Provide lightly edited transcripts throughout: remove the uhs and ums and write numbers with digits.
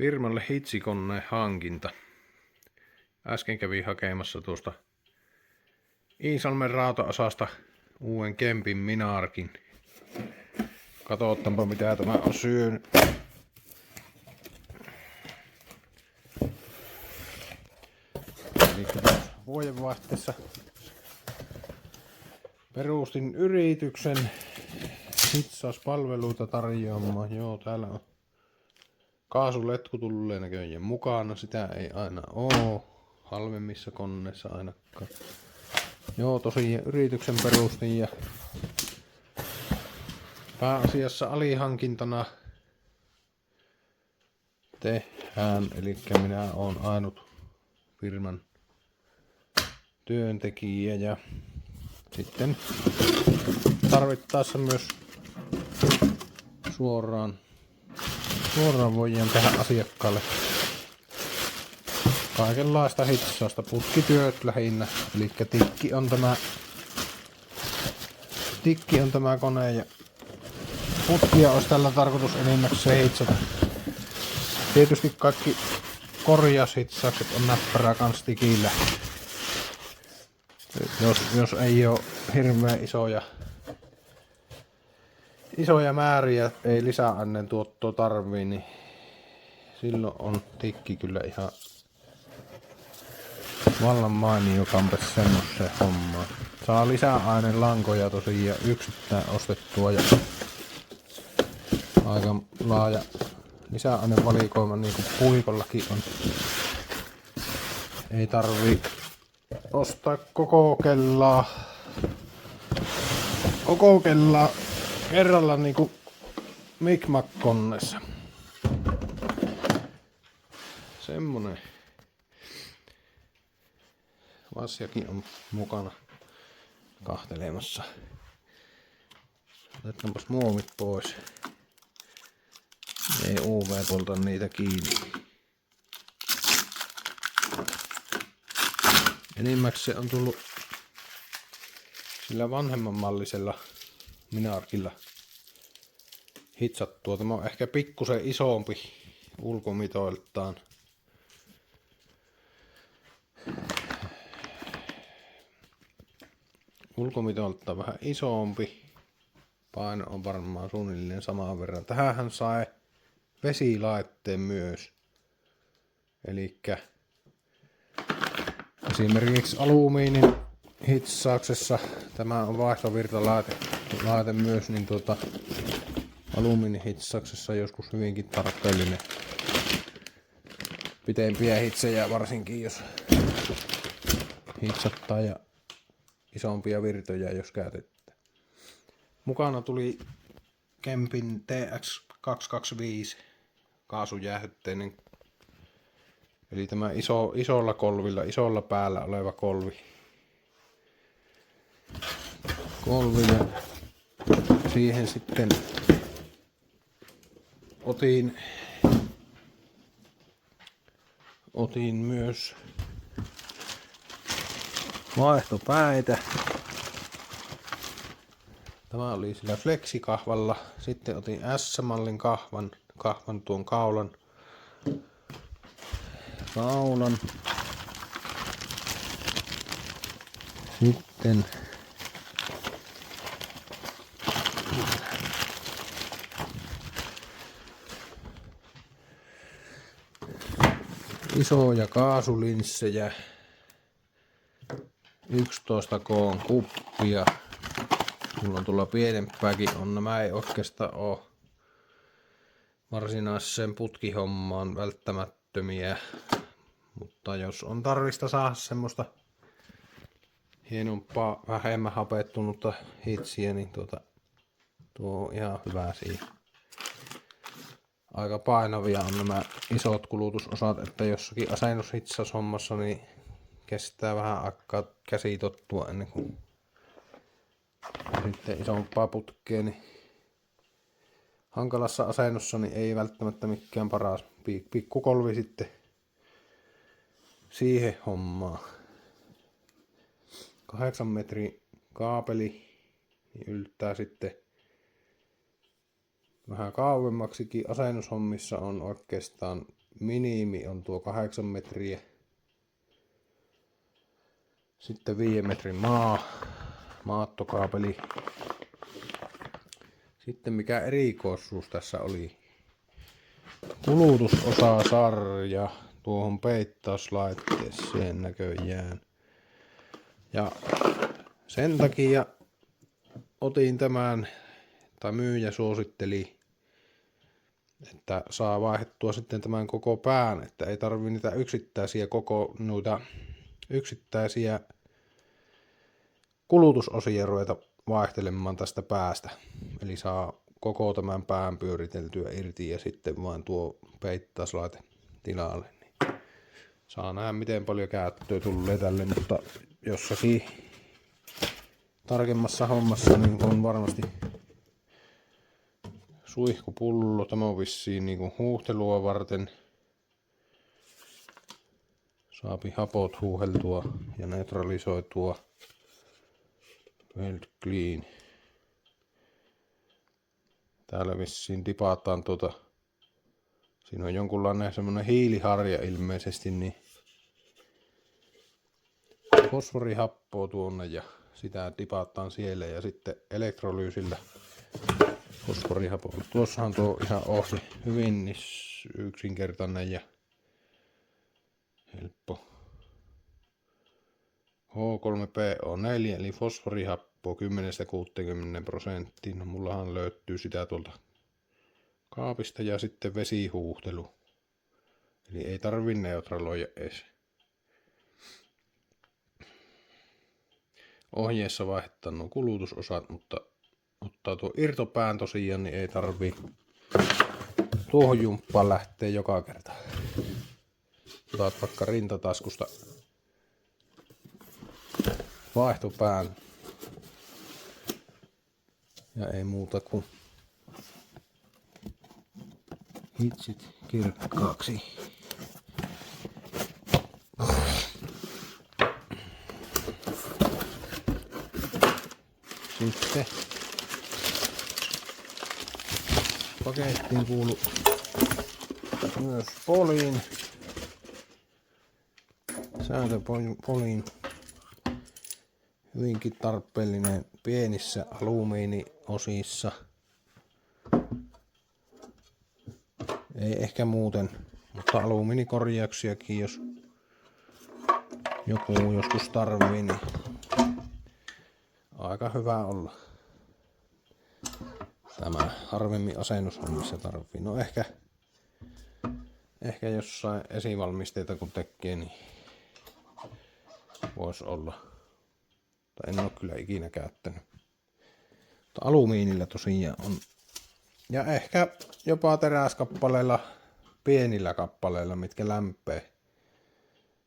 Firmalle hitsikoneen hankinta. Äsken kävin hakemassa tuosta Iisalmen rautaosasta uuden Kempin Minarkin. Katsotaanpa mitä tämä on syönyt. Eli vuodenvaihteessa perustin yrityksen hitsauspalveluita tarjoamaan. Joo, täällä on kaasuletku tulee näköjään mukana. Sitä ei aina oo halvemmissa koneissa ainakaan. Joo, tosiaan yrityksen perustin ja pääasiassa alihankintana tehdään, eli minä oon ainut firman työntekijä ja sitten tarvittaessa myös suoraan voidaan tehdä asiakkaalle kaikenlaista hitsausta, putkityöt lähinnä, eli tikki on tämä kone ja putkia olisi tällä tarkoitus enimmäkseen hitsata. Tietysti kaikki korjaushitsaukset on näppärää kans tikillä. Jos ei ole hirveän isoja määriä, ei lisäaineen tuottoa tarvii, niin silloin on tikki kyllä ihan vallan mainio kampes semmoiseen hommaan. Saa lisäaineen lankoja tosiaan yksittäin ostettua ja aika laaja lisäainevalikoima niin kuin puikollakin on. Ei tarvii ostaa koko kellaa kerralla niinku Mikmak-koneessa. Semmonen. Vasjakin on mukana kahtelemassa. Otetaanpas muovit pois. Ei UV polta niitä kiinni. Enimmäkseen on tullut sillä vanhemman mallisella Minarkilla hitsattua. Tämä on ehkä pikkusen isompi ulkomitoiltaan. Ulkomitoiltaan vähän isompi. Paino on varmaan suunnilleen saman verran. Tähänhän sai vesilaitteen myös. Elikkä esimerkiksi alumiinin hitsauksessa tämä on vaihtovirtalaite myös, niin alumiinin hitsauksessa joskus hyvinkin tarpeellinen. Pitempiä hitsejä varsinkin jos hitsattaa ja isompia virtoja jos käytetään. Mukana tuli Kempin TX225 kaasujäähytteinen. Eli tämä isolla päällä oleva kolvi ja siihen sitten otin myös vaihtopäitä. Tämä oli sillä fleksikahvalla. Sitten otin S-mallin kahvan tuon kaulan. Sitten isoja kaasulinssejä, 11K kuppia. Mulla on tuolla pienempääkin on. Nämä ei oikeastaan oo varsinaiseen putkihommaan välttämättömiä. Mutta jos on tarvista saada semmoista hienompaa, vähemmän hapettunutta hitsiä, niin tuo on ihan hyvä siihen. Aika painavia on nämä isot kulutusosat, että jossakin asennushitsaushommassa niin kestää vähän aikaa käsi tottua ennen kuin sitten isompaa putkea, niin hankalassa asennossa niin ei välttämättä mikään paras. Pikkukolvi sitten siihen hommaan. 8 metrin kaapeli niin yltää sitten vähän kauemmaksikin. Asennushommissa on oikeastaan minimi on tuo 8 metriä. Sitten 5 metrin maattokaapeli. Sitten mikä erikoisuus tässä oli, kulutusosasarja tuohon peittauslaitteeseen näköjään. Ja sen takia otin tämän, tai myyjä suositteli, että saa vaihdettua sitten tämän koko pään, että ei tarvitse niitä yksittäisiä kulutusosia ruveta vaihtelemaan tästä päästä. Eli saa koko tämän pään pyöriteltyä irti ja sitten vain tuo peittauslaite tilalle. Niin saa nähdä miten paljon käyttöä tulee tälle, mutta jossakin tarkemmassa hommassa niin on varmasti suihkupullo. Tämä on vissiin niin huuhtelua varten. Saapi hapot huuheltua ja neutralisoitua. Well clean. Täällä vissiin tipataan siinä on jonkunlainen semmonen hiiliharja ilmeisesti, niin fosforihappoa tuonne ja sitä tipataan siellä ja sitten elektrolyysillä fosforihapolla. Tuossahan tuo ihan ohje hyvin yksinkertainen ja helppo. H3PO4 eli fosforihappo 10–60%. No mullahan löytyy sitä tuolta kaapista ja sitten vesihuuhtelu. Eli ei tarvi neutraloida edes. Ohjeessa vaihtaa nuo kulutusosat, mutta ottaa tuo irtopään tosiaan, niin ei tarvi tuohon jumppaan lähteä joka kerta. Otat vaikka rintataskusta vaihtopään ja ei muuta kuin hitsit kirkkaaksi. Sitten pakettiin kuuluu myös poliin, sääntöpoliin, hyvinkin tarpeellinen pienissä alumiiniosissa. Ei ehkä muuten, mutta alumiinikorjauksiakin jos joku joskus tarvii, niin aika hyvä olla. Tämä harvemmin asennushommissa tarvii. No ehkä jossain esivalmisteita kun tekee, niin voisi olla. Tai en ole kyllä ikinä käyttänyt. Mutta alumiinilla tosiaan on. Ja ehkä jopa teräskappaleilla, pienillä kappaleilla, mitkä lämpee.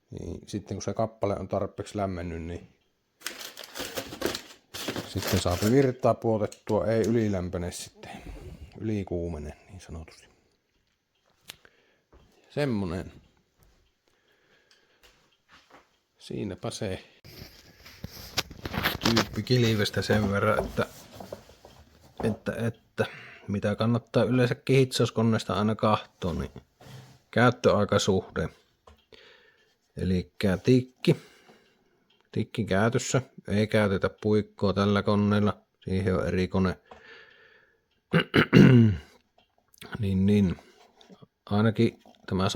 Niin sitten kun se kappale on tarpeeksi lämmennyt, niin sitten saa virtaa puotettua, ei ylilämpöne sitten, ylikuumene niin sanotusti. Semmonen. Siinäpä se tyyppi kilvestä sen verran, että mitä kannattaa yleensäkin hitsauskoneesta aina katsoa, niin käyttöaikasuhde. Eli tikki käytössä, ei käytetä puikkoa tällä koneella, siihen on eri kone. niin, ainakin tämä 100%,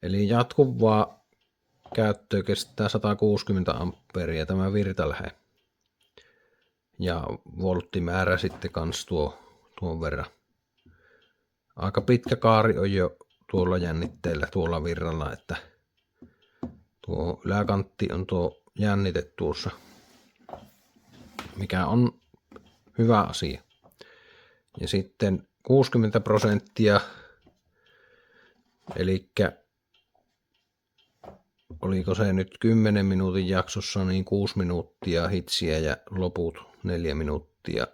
eli jatkuvaa käyttöä kestää 160 amperia tämä virtalähe. Ja volttimäärä sitten kans tuon verran. Aika pitkä kaari on jo tuolla jännitteellä, tuolla virralla, että tuo yläkantti on tuo jännite tuossa, mikä on hyvä asia. Ja sitten 60%, eli oliko se nyt 10 minuutin jaksossa, niin 6 minuuttia hitsiä ja loput 4 minuuttia.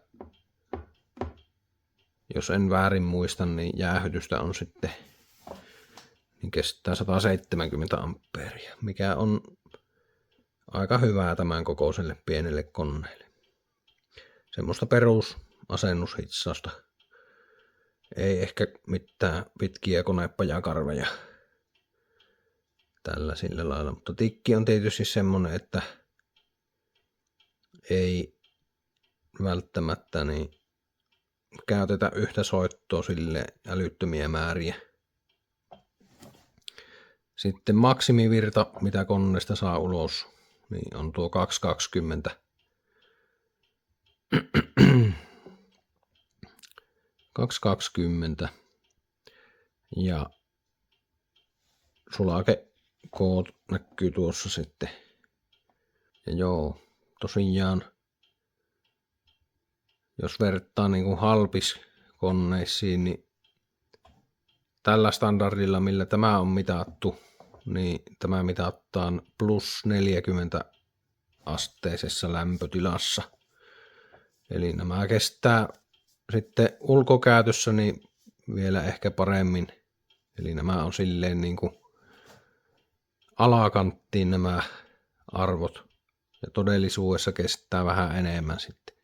Jos en väärin muista, niin jäähytystä on sitten, niin kestää 170 ampeeria, mikä on aika hyvää tämän kokoiselle pienelle koneelle. Semmoista perusasennushitsausta. Ei ehkä mitään pitkiä konepajakarveja tällä sillä lailla, mutta tikki on tietysti semmonen, että ei välttämättä niin käytetä yhtä soittoa sille älyttömiä määriä. Sitten maksimivirta, mitä koneesta saa ulos, niin on tuo 220. 220 ja sulakekoot näkyy tuossa sitten. Ja joo, tosiaan jos vertaa niin kuin halpiskoneisiin, niin tällä standardilla, millä tämä on mitattu, niin tämä mitataan plus 40 asteisessa lämpötilassa. Eli nämä kestää sitten ulkokäytössä niin vielä ehkä paremmin. Eli nämä on silleen niin kuin alakanttiin nämä arvot. Ja todellisuudessa kestää vähän enemmän sitten.